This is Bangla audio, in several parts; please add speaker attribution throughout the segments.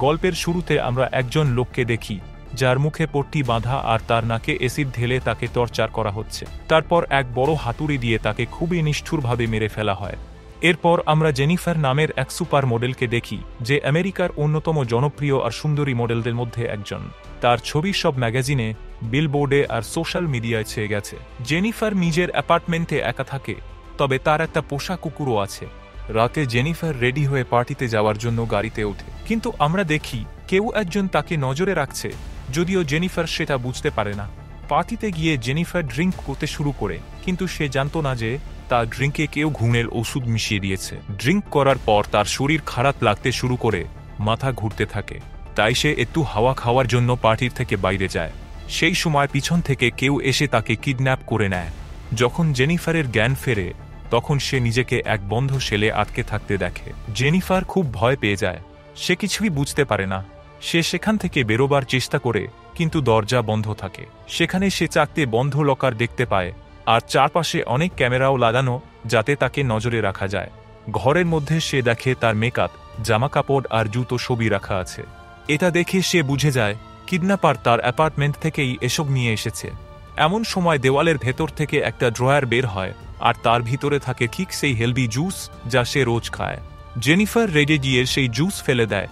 Speaker 1: গল্পের শুরুতে আমরা একজন লোককে দেখি যার মুখে পট্টি বাঁধা আর তার নাকে অ্যাসিড ঢেলে তাকে টর্চার করা হচ্ছে। তারপর এক বড় হাতুড়ি দিয়ে তাকে খুবই নিষ্ঠুরভাবে মেরে ফেলা হয়। এরপর আমরা জেনিফার নামের এক সুপার মডেলকে দেখি, যে আমেরিকার অন্যতম জনপ্রিয় আর সুন্দরী মডেলদের মধ্যে একজন। তার ছবি সব ম্যাগাজিনে, বিলবোর্ডে আর সোশ্যাল মিডিয়ায় ছেয়ে গেছে। জেনিফার নিজের অ্যাপার্টমেন্টে একা থাকে, তবে তার একটা পোষা কুকুরও আছে। রাতে জেনিফার রেডি হয়ে পার্টিতে যাওয়ার জন্য গাড়িতে ওঠে, কিন্তু আমরা দেখি কেউ একজন তাকে নজরে রাখছে, যদিও জেনিফার সেটা বুঝতে পারে না। পার্টিতে গিয়ে জেনিফার ড্রিঙ্ক করতে শুরু করে, কিন্তু সে জানতো না যে তার ড্রিঙ্কে কেউ ঘুমের ওষুধ মিশিয়ে দিয়েছে। ড্রিঙ্ক করার পর তার শরীর খারাপ লাগতে শুরু করে, মাথা ঘুরতে থাকে। তাই সে একটু হাওয়া খাওয়ার জন্য পার্টির থেকে বাইরে যায়। সেই সময় পিছন থেকে কেউ এসে তাকে কিডন্যাপ করে নেয়। যখন জেনিফারের জ্ঞান ফেরে, তখন সে নিজেকে এক বন্ধ সেলে আটকে থাকতে দেখে। জেনিফার খুব ভয় পেয়ে যায়। সে কিছুই বুঝতে পারে না। সে সেখান থেকে বেরোবার চেষ্টা করে, কিন্তু দরজা বন্ধ থাকে। সেখানে সে চাকতে বন্ধ লকার দেখতে পায়, আর চারপাশে অনেক ক্যামেরাও লাগানো, যাতে তাকে নজরে রাখা যায়। ঘরের মধ্যে সে দেখে তার মেকআপ, জামাকাপড় আর জুতো ছবি রাখা আছে। এটা দেখে সে বুঝে যায় কিডন্যাপার তার অ্যাপার্টমেন্ট থেকেই এসব নিয়ে এসেছে। এমন সময় দেওয়ালের ভেতর থেকে একটা ড্রয়ার বের হয়, আর তার ভিতরে থাকে ঠিক সেই হেলদি জুস যা সে রোজ খায়। জেনিফার রেগে গিয়ে সেই জুস ফেলে দেয়।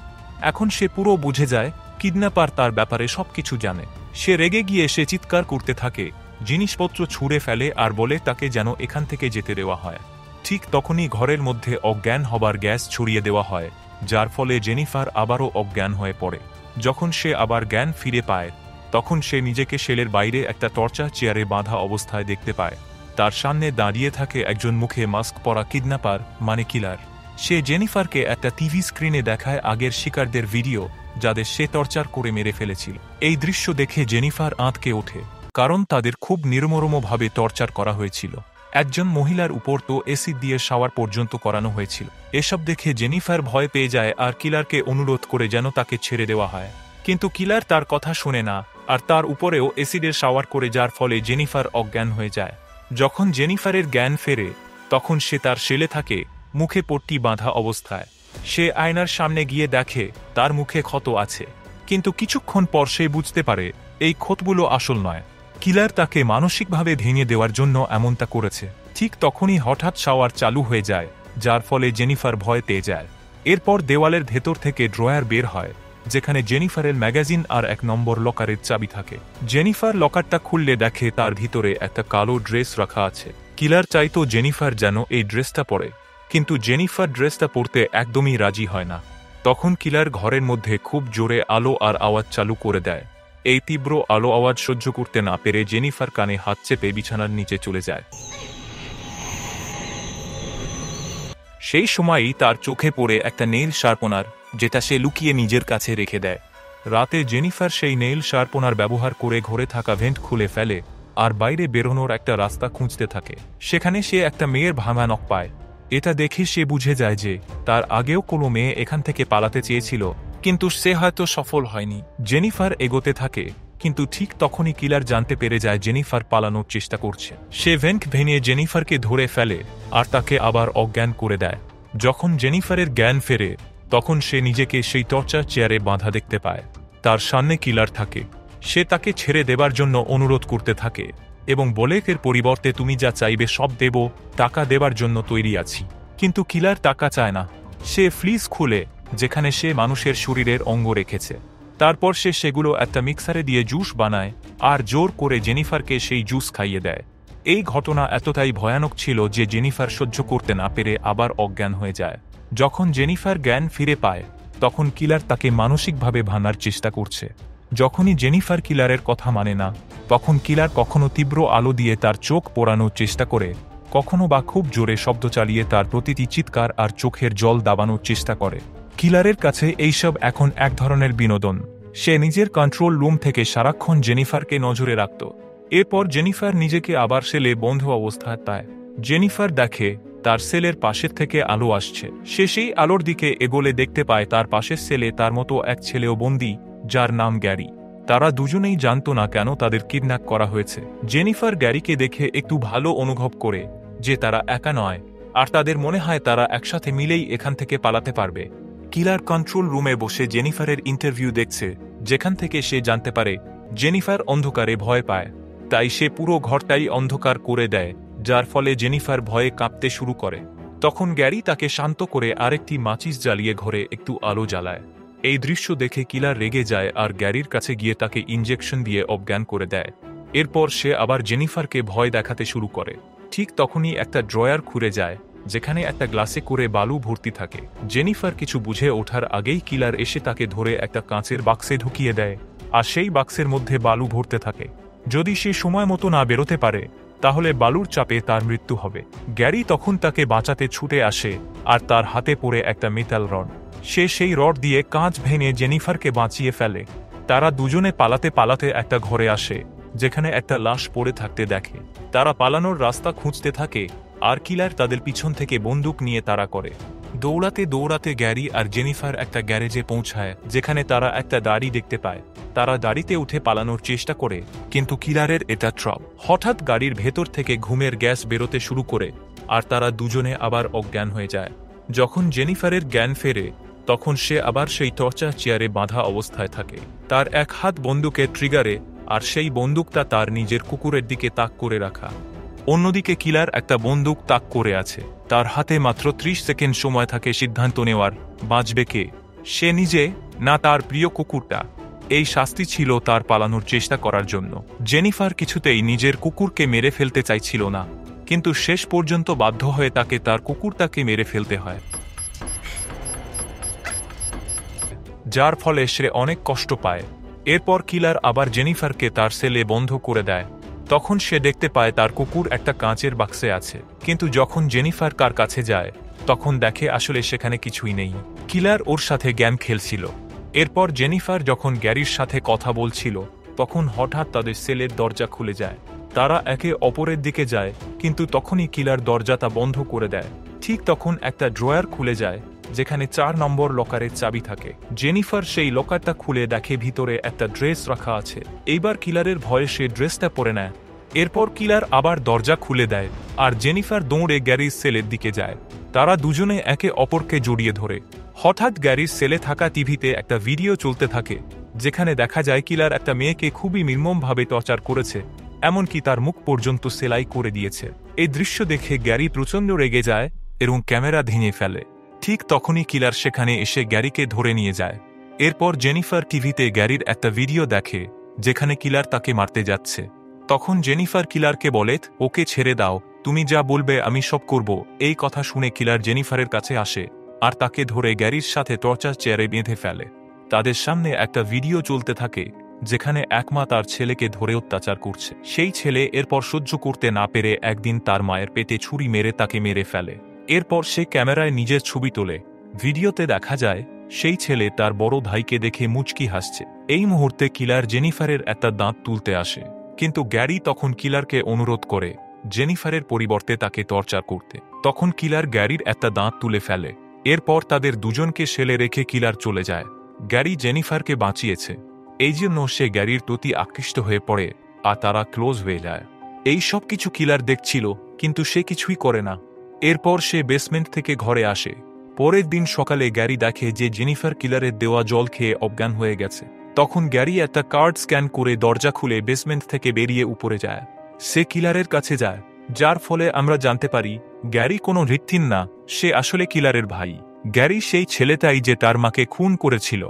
Speaker 1: এখন সে পুরো বুঝে যায় কিডন্যাপার তার ব্যাপারে সবকিছু জানে। সে রেগে গিয়ে সে চিৎকার করতে থাকে, জিনিসপত্র ছুঁড়ে ফেলে আর বলে তাকে যেন এখান থেকে যেতে দেওয়া হয়। ঠিক তখনই ঘরের মধ্যে অজ্ঞান হবার গ্যাস ছড়িয়ে দেওয়া হয়, যার ফলে জেনিফার আবারও অজ্ঞান হয়ে পড়ে। যখন সে আবার জ্ঞান ফিরে পায়, তখন সে নিজেকে সেলের বাইরে একটা টর্চার চেয়ারে বাঁধা অবস্থায় দেখতে পায়। তার সামনে দাঁড়িয়ে থাকে একজন মুখে মাস্ক পরা কিডন্যাপার, মানে কিলার। সে জেনিফারকে একটা টিভি স্ক্রিনে দেখায় আগের শিকারদের ভিডিও, যাদের সে টর্চার করে মেরে ফেলেছিল। এই দৃশ্য দেখে জেনিফার আঁতকে ওঠে, কারণ তাদের খুব নির্মমভাবে টর্চার করা হয়েছিল। একজন মহিলার উপর তো অ্যাসিড দিয়ে শাওয়ার পর্যন্ত করানো হয়েছিল। এসব দেখে জেনিফার ভয় পেয়ে যায় আর কিলারকে অনুরোধ করে যেন তাকে ছেড়ে দেওয়া হয়। কিন্তু কিলার তার কথা শোনে না, আর তার উপরেও অ্যাসিডের শাওয়ার করে, যার ফলে জেনিফার অজ্ঞান হয়ে যায়। যখন জেনিফারের জ্ঞান ফেরে, তখন সে তার সেলে থাকে, মুখে পট্টি বাঁধা অবস্থায়। সে আয়নার সামনে গিয়ে দেখে তার মুখে ক্ষত আছে, কিন্তু কিছুক্ষণ পর সে বুঝতে পারে এই ক্ষতগুলো আসল নয়। কিলার তাকে মানসিকভাবে ভেঙে দেওয়ার জন্য এমনটা করেছে। ঠিক তখনই হঠাৎ শাওয়ার চালু হয়ে যায়, যার ফলে জেনিফার ভয় পেয়ে যায়। এরপর দেওয়ালের ভেতর থেকে ড্রয়ার বের হয়, যেখানে জেনিফারের ম্যাগাজিন আর 1 নম্বর লকারের চাবি থাকে। জেনিফার লকারটা খুললে দেখে তার ভিতরে একটা কালো ড্রেস রাখা আছে। কিলার চাইতো জেনিফার যেন এই ড্রেসটা পরে, কিন্তু জেনিফার ড্রেসটা পরতে একদমই রাজি হয় না। তখন কিলার ঘরের মধ্যে খুব জোরে আলো আর আওয়াজ চালু করে দেয়। এই তীব্র আলো আওয়াজ সহ্য করতে না পেরে জেনিফার কানে হাত চেপে বিছানার নিচে চলে যায়। সেই সময়ই তার চোখে পড়ে একটা নেইল শার্পনার, যেটা সে লুকিয়ে নিজের কাছে রেখে দেয়। রাতে জেনিফার সেই নেইল শার্পনার ব্যবহার করে ঘরে থাকা ভেন্ট খুলে ফেলে আর বাইরে বেরোনোর একটা রাস্তা খুঁজতে থাকে। সেখানে সে একটা মেয়ের ভাঙা নখ পায়। এটা দেখে সে বুঝে যায় যে তার আগেও কোনো মেয়ে এখান থেকে পালাতে চেয়েছিল, কিন্তু সে হয়তো সফল হয়নি। জেনিফার এগোতে থাকে, কিন্তু ঠিক তখনই কিলার জানতে পেরে যায় জেনিফার পালানোর চেষ্টা করছে। সে ভেন্ট ভেঙে জেনিফারকে ধরে ফেলে আর তাকে আবার অজ্ঞান করে দেয়। যখন জেনিফারের জ্ঞান ফেরে, তখন সে নিজেকে সেই টর্চার চেয়ারে বাঁধা দেখতে পায়। তার সামনে কিলার থাকে। সে তাকে ছেড়ে দেবার জন্য অনুরোধ করতে থাকে এবং বলে, এর পরিবর্তে তুমি যা চাইবে সব দেব, টাকা দেবার জন্য তৈরি আছি। কিন্তু কিলার টাকা চায় না। সে ফ্লিজ খুলে, যেখানে সে মানুষের শরীরের অঙ্গ রেখেছে। তারপর সে সেগুলো একটা মিক্সারে দিয়ে জুস বানায় আর জোর করে জেনিফারকে সেই জুস খাইয়ে দেয়। এই ঘটনা এতটাই ভয়ানক ছিল যে জেনিফার সহ্য করতে না পেরে আবার অজ্ঞান হয়ে যায়। যখন জেনিফার জ্ঞান ফিরে পায়, তখন কিলার তাকে মানসিকভাবে ভাঙার চেষ্টা করছে। যখনই জেনিফার কিলারের কথা মানে না, তখন কিলার কখনো তীব্র আলো দিয়ে তার চোখ পোড়ানোর চেষ্টা করে, কখনো বা খুব জোরে শব্দ চালিয়ে তার প্রতিটি চিৎকার আর চোখের জল দাবানোর চেষ্টা করে। কিলারের কাছে এইসব এখন এক ধরনের বিনোদন। সে নিজের কন্ট্রোল রুম থেকে সারাক্ষণ জেনিফারকে নজরে রাখত। এরপর জেনিফার নিজেকে আবার সেলে বন্ধ অবস্থায় পায়। জেনিফার দেখে তার সেলের পাশের থেকে আলো আসছে। সে সেই আলোর দিকে এগোলে দেখতে পায় তার পাশের সেলে তার মতো এক ছেলেও বন্দী, যার নাম গ্যারি। তারা দুজনেই জানত না কেন তাদের কিডন্যাপ করা হয়েছে। জেনিফার গ্যারিকে দেখে একটু ভালো অনুভব করে যে তারা একা নয়, আর তাদের মনে হয় তারা একসাথে মিলেই এখান থেকে পালাতে পারবে। কিলার কন্ট্রোল রুমে বসে জেনিফারের ইন্টারভিউ দেখছে, যেখান থেকে সে জানতে পারে জেনিফার অন্ধকারে ভয় পায়। তাই সে পুরো ঘরটাই অন্ধকার করে দেয়, যার ফলে জেনিফার ভয়ে কাঁপতে শুরু করে। তখন গ্যারি তাকে শান্ত করে আরেকটি মাচিস জ্বালিয়ে ঘরে একটু আলো জ্বালায়। এই দৃশ্য দেখে কিলার রেগে যায় আর গ্যারির কাছে গিয়ে তাকে ইনজেকশন দিয়ে অজ্ঞান করে দেয়। এরপর সে আবার জেনিফারকে ভয় দেখাতে শুরু করে। ঠিক তখনই একটা ড্রয়ার খুলে যায়, যেখানে একটা গ্লাসে করে বালু ভর্তি থাকে। জেনিফার কিছু বুঝে ওঠার আগেই কিলার এসে তাকে ধরে একটা কাঁচের বাক্সে ঢুকিয়ে দেয়, আর সেই বাক্সের মধ্যে বালু ভরতে থাকে। যদি সে সময় মতো না বেরোতে পারে তাহলে বালুর চাপে তার মৃত্যু হবে। গ্যারি তখন তাকে বাঁচাতে ছুটে আসে, আর তার হাতে পড়ে একটা মেটাল রড। সে সেই রড দিয়ে কাঁচ ভেঙে জেনিফারকে বাঁচিয়ে ফেলে। তারা দুজনে পালাতে পালাতে একটা ঘরে আসে, যেখানে একটা লাশ পড়ে থাকতে দেখে। তারা পালানোর রাস্তা খুঁজতে থাকে, আর কিলার তাদের পিছন থেকে বন্দুক নিয়ে তাড়া করে। দৌড়াতে দৌড়াতে গ্যারি আর জেনিফার একটা গ্যারেজে পৌঁছায়, যেখানে তারা একটা গাড়ি দেখতে পায়। তারা গাড়িতে উঠে পালানোর চেষ্টা করে, কিন্তু কিলারের এটা ট্র্যাপ। হঠাৎ গাড়ির ভেতর থেকে ঘুমের গ্যাস বেরোতে শুরু করে, আর তারা দুজনে আবার অজ্ঞান হয়ে যায়। যখন জেনিফারের জ্ঞান ফেরে, তখন সে আবার সেই টর্চার চেয়ারে বাঁধা অবস্থায় থাকে। তার এক হাত বন্দুকের ট্রিগারে, আর সেই বন্দুকটা তার নিজের কুকুরের দিকে তাক করে রাখা। অন্যদিকে কিলার একটা বন্দুক তাক করে আছে। তার হাতে মাত্র 30 সেকেন্ড সময় থাকে সিদ্ধান্ত নেওয়ার, বাঁচবে কে, সে নিজে না তার প্রিয় কুকুরটা। এই শাস্তি ছিল তার পালানোর চেষ্টা করার জন্য। জেনিফার কিছুতেই নিজের কুকুরকে মেরে ফেলতে চাইছিল না, কিন্তু শেষ পর্যন্ত বাধ্য হয়ে তাকে তার কুকুরটাকে মেরে ফেলতে হয়, যার ফলে সে অনেক কষ্ট পায়। এরপর কিলার আবার জেনিফারকে তার সেলে বন্ধ করে দেয়। তখন সে দেখতে পায় তার কুকুর একটা কাঁচের বাক্সে আছে, কিন্তু যখন জেনিফার কার কাছে যায় তখন দেখে আসলে সেখানে কিছুই নেই। কিলার ওর সাথে গেম খেলছিল। এরপর জেনিফার যখন গ্যারির সাথে কথা বলছিল, তখন হঠাৎ তাদের সেলের দরজা খুলে যায়। তারা একে অপরের দিকে যায়, কিন্তু তখনই কিলার দরজাটা বন্ধ করে দেয়। ঠিক তখন একটা ড্রয়ার খুলে যায়, যেখানে 4 নম্বর লকারের চাবি থাকে। জেনিফার সেই লকারটা খুলে দেখে ভিতরে একটা ড্রেস রাখা আছে। এইবার কিলারের ভয়ে সে ড্রেসটা পরে নেয়। এরপর কিলার আবার দরজা খুলে দেয়, আর জেনিফার দৌড়ে গ্যারির সেলের দিকে যায়। তারা দুজনে একে অপরকে জড়িয়ে ধরে। হঠাৎ গ্যারির সেলে থাকা টিভিতে একটা ভিডিও চলতে থাকে, যেখানে দেখা যায় কিলার একটা মেয়েকে খুবই নির্মমভাবে টর্চার করেছে, এমনকি তার মুখ পর্যন্ত সেলাই করে দিয়েছে। এই দৃশ্য দেখে গ্যারি প্রচণ্ড রেগে যায় এবং ক্যামেরা ভেঙে ফেলে। ঠিক তখনই কিলার সেখানে এসে গ্যারিকে ধরে নিয়ে যায়। এরপর জেনিফার টিভিতে গ্যারির একটা ভিডিও দেখে, যেখানে কিলার তাকে মারতে যাচ্ছে। তখন জেনিফার কিলারকে বলে, ওকে ছেড়ে দাও, তুমি যা বলবে আমি সব করব। এই কথা শুনে কিলার জেনিফারের কাছে আসে, আর তাকে ধরে গ্যারির সাথে টর্চার চেয়ারে বেঁধে ফেলে। তাদের সামনে একটা ভিডিও চলতে থাকে, যেখানে এক মা তার ছেলেকে ধরে অত্যাচার করছে। সেই ছেলে এরপর সহ্য করতে না পেরে একদিন তার মায়ের পেটে ছুরি মেরে তাকে মেরে ফেলে। এরপর সে ক্যামেরায় নিজের ছবি তোলে। ভিডিওতে দেখা যায় সেই ছেলে তার বড় ভাইকে দেখে মুচকি হাসছে। এই মুহূর্তে কিলার জেনিফারের একটা দাঁত তুলতে আসে, কিন্তু গ্যারি তখন কিলারকে অনুরোধ করে জেনিফারের পরিবর্তে তাকে টর্চার করতে। তখন কিলার গ্যারির একটা দাঁত তুলে ফেলে। এরপর তাদের দুজনকে সেলে রেখে কিলার চলে যায়। গ্যারি জেনিফারকে বাঁচিয়েছে, এই জন্য সে গ্যারির প্রতি আকৃষ্ট হয়ে পড়ে, আর তারা ক্লোজ হয়ে যায়। এই সব কিছু কিলার দেখছিল, কিন্তু সে কিছুই করে না। এরপর সে বেসমেন্ট থেকে ঘরে আসে। পরের দিন সকালে গ্যারি দেখে যে জেনিফার কিলারের দেওয়া জল খেয়ে অজ্ঞান হয়ে গেছে। তখন গ্যারি একটা কার্ড স্ক্যান করে দরজা খুলে বেসমেন্ট থেকে বেরিয়ে উপরে যায়। সে কিলারের কাছে যায়, যার ফলে আমরা জানতে পারি গ্যারি কোনো ভিকটিম না, সে আসলে কিলারের ভাই। গ্যারি সেই ছেলেটাই যে তার মাকে খুন করেছিল।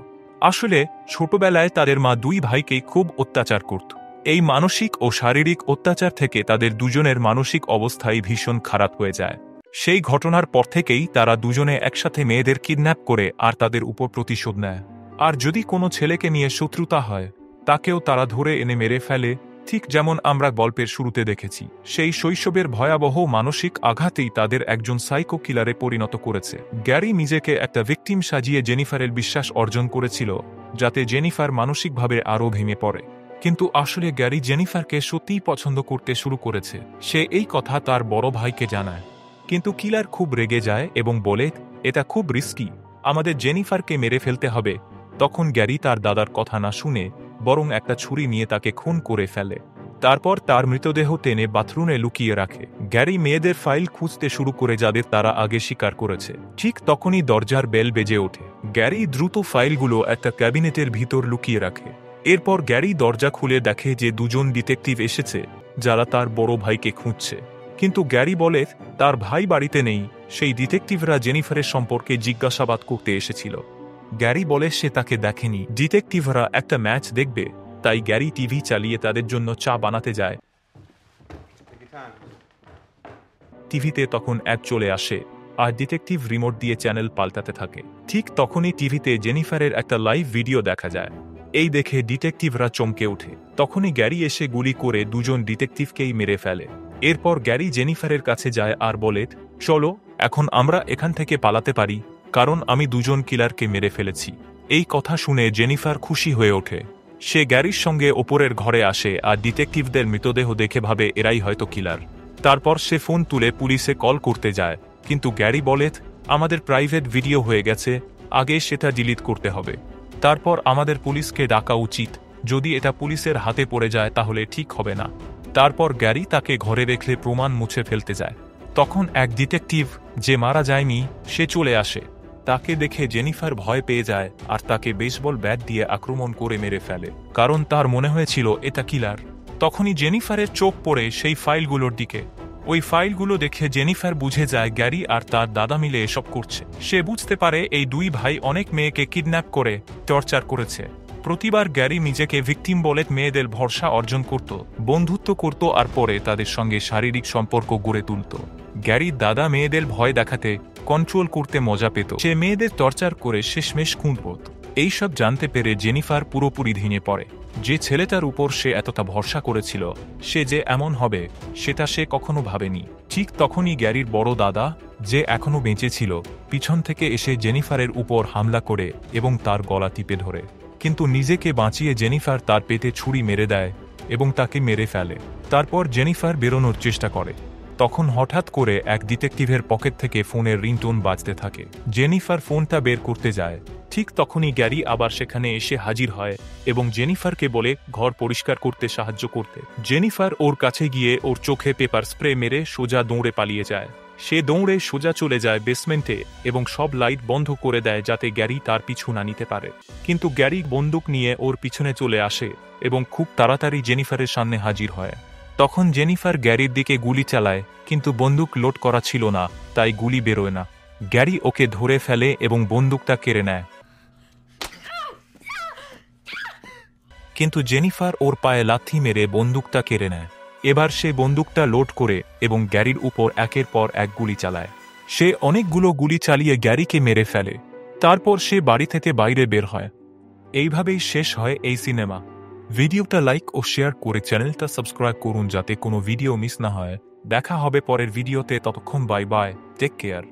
Speaker 1: আসলে ছোটবেলায় তাদের মা 2 ভাইকেই খুব অত্যাচার করত। এই মানসিক ও শারীরিক অত্যাচার থেকে তাদের দুজনের মানসিক অবস্থাই ভীষণ খারাপ হয়ে যায়। সেই ঘটনার পর থেকেই তারা দুজনে একসাথে মেয়েদের কিডন্যাপ করে আর তাদের উপর প্রতিশোধ নেয়। আর যদি কোনো ছেলেকে নিয়ে শত্রুতা হয়, তাকেও তারা ধরে এনে মেরে ফেলে, ঠিক যেমন আমরা গল্পের শুরুতে দেখেছি। সেই শৈশবের ভয়াবহ মানসিক আঘাতেই তাদের একজন সাইকো কিলারে পরিণত করেছে। গ্যারি নিজেকে একটা ভিকটিম সাজিয়ে জেনিফারের বিশ্বাস অর্জন করেছিল, যাতে জেনিফার মানসিকভাবে আরও ভেঙে পড়ে। কিন্তু আসলে গ্যারি জেনিফারকে সত্যিই পছন্দ করতে শুরু করেছে। সে এই কথা তার বড় ভাইকে জানায়, কিন্তু কিলার খুব রেগে যায় এবং বলে, এটা খুব রিস্কি, আমাদের জেনিফারকে মেরে ফেলতে হবে। তখন গ্যারি তার দাদার কথা না শুনে বরং একটা ছুরি নিয়ে তাকে খুন করে ফেলে। তারপর তার মৃতদেহ টেনে বাথরুমে লুকিয়ে রাখে। গ্যারি মেয়েদের ফাইল খুঁজতে শুরু করে যাদের তারা আগে স্বীকার করেছে। ঠিক তখনই দরজার বেল বেজে ওঠে। গ্যারি দ্রুত ফাইলগুলো একটা ক্যাবিনেটের ভিতর লুকিয়ে রাখে। এরপর গ্যারি দরজা খুলে দেখে যে দুজন ডিটেকটিভ এসেছে যারা তার বড় ভাইকে খুঁজছে। কিন্তু গ্যারি বলে তার ভাই বাড়িতে নেই। সেই ডিটেকটিভরা জেনিফারের সম্পর্কে জিজ্ঞাসাবাদ করতে এসেছিল। গ্যারি বলে সে তাকে দেখেনি। ডিটেকটিভরা একটা ম্যাচ দেখবে, তাই গ্যারি টিভি চালিয়ে তাদের জন্য চা বানাতে যায়। টিভিতে তখন অ্যাড চলে আসে আর ডিটেকটিভ রিমোট দিয়ে চ্যানেল পাল্টাতে থাকে। ঠিক তখনই টিভিতে জেনিফারের একটা লাইভ ভিডিও দেখা যায়। এই দেখে ডিটেকটিভরা চমকে ওঠে। তখনই গ্যারি এসে গুলি করে দুজন ডিটেকটিভকেই মেরে ফেলে। এরপর গ্যারি জেনিফারের কাছে যায় আর বলে, চলো এখন আমরা এখান থেকে পালাতে পারি, কারণ আমি দুজন কিলারকে মেরে ফেলেছি। এই কথা শুনে জেনিফার খুশি হয়ে ওঠে। সে গ্যারির সঙ্গে ওপরের ঘরে আসে আর ডিটেকটিভদের মৃতদেহ দেখে ভাবে এরাই হয়তো কিলার। তারপর সে ফোন তুলে পুলিশে কল করতে যায়, কিন্তু গ্যারি বলে আমাদের প্রাইভেট ভিডিও হয়ে গেছে, আগে সেটা ডিলিট করতে হবে। তারপর আমাদের পুলিশকে ডাকা উচিত, যদি এটা পুলিশের হাতে পড়ে যায় তাহলে ঠিক হবে না। তারপর গ্যারি তাকে ঘরে রেখে প্রমাণ মুছে ফেলতে যায়। তখন এক ডিটেকটিভ যে মারা যায়নি সে চলে আসে। তাকে দেখে জেনিফার ভয় পেয়ে যায় আর তাকে বেসবল ব্যাট দিয়ে আক্রমণ করে মেরে ফেলে, কারণ তার মনে হয়েছিল এটা কিলার। তখনই জেনিফারের চোখ পড়ে সেই ফাইলগুলোর দিকে। ওই ফাইলগুলো দেখে জেনিফার বুঝে যায় গ্যারি আর তার দাদা মিলে এসব করছে। সে বুঝতে পারে এই দুই ভাই অনেক মেয়েকে কিডন্যাপ করে টর্চার করেছে। প্রতিবার গ্যারি নিজেকে ভিকটিম বলে মেয়েদের ভরসা অর্জন করত, বন্ধুত্ব করত আর পরে তাদের সঙ্গে শারীরিক সম্পর্ক গড়ে তুলত। গ্যারির দাদা মেয়েদের ভয় দেখাতে, কন্ট্রোল করতে মজা পেত। সে মেয়েদের টর্চার করে শেষমেশ খুন করত। এইসব জানতে পেরে জেনিফার পুরোপুরি ভেঙে পড়ে। যে ছেলেটার উপর সে এতটা ভরসা করেছিল সে যে এমন হবে সেটা সে কখনো ভাবেনি। ঠিক তখনই গ্যারির বড় দাদা, যে এখনো বেঁচে ছিল, পিছন থেকে এসে জেনিফারের উপর হামলা করে এবং তার গলা টিপে ধরে। কিন্তু নিজেকে বাঁচিয়ে জেনিফার তার পেটে ছুরি মেরে দেয় এবং তাকে মেরে ফেলে। তারপর জেনিফার বেরোনোর চেষ্টা করে। তখন হঠাৎ করে এক ডিটেকটিভের পকেট থেকে ফোনের রিংটোন বাজতে থাকে। জেনিফার ফোনটা বের করতে যায়। ঠিক তখনই গ্যারি আবার সেখানে এসে হাজির হয় এবং জেনিফারকে বলে ঘর পরিষ্কার করতে সাহায্য করতে। জেনিফার ওর কাছে গিয়ে ওর চোখে পেপার স্প্রে মেরে সোজা দৌড়ে পালিয়ে যায়। সে দৌড়ে সোজা চলে যায় বেসমেন্টে এবং সব লাইট বন্ধ করে দেয় যাতে গ্যারি তার পিছু না নিতে পারে। কিন্তু গ্যারি বন্দুক নিয়ে ওর পিছনে চলে আসে এবং খুব তাড়াতাড়ি জেনিফারের সামনে হাজির হয়। তখন জেনিফার গ্যারির দিকে গুলি চালায়, কিন্তু বন্দুক লোড করা ছিল না, তাই গুলি বেরোয় না। গ্যারি ওকে ধরে ফেলে এবং বন্দুকটা কেড়ে নেয়। কিন্তু জেনিফার ওর পায়ে লাথি মেরে বন্দুকটা কেড়ে নেয়। এবার সে বন্দুকটা লোড করে এবং গ্যারির উপর একের পর এক গুলি চালায়। সে অনেকগুলো গুলি চালিয়ে গ্যারিকে মেরে ফেলে। তারপর সে বাড়ি থেকে বাইরে বের হয়। এইভাবেই শেষ হয় এই সিনেমা। ভিডিওটা লাইক ও শেয়ার করে চ্যানেলটা সাবস্ক্রাইব করুন যাতে কোনো ভিডিও মিস না হয়। দেখা হবে পরের ভিডিওতে, ততক্ষণ বাই বাই, টেক কেয়ার।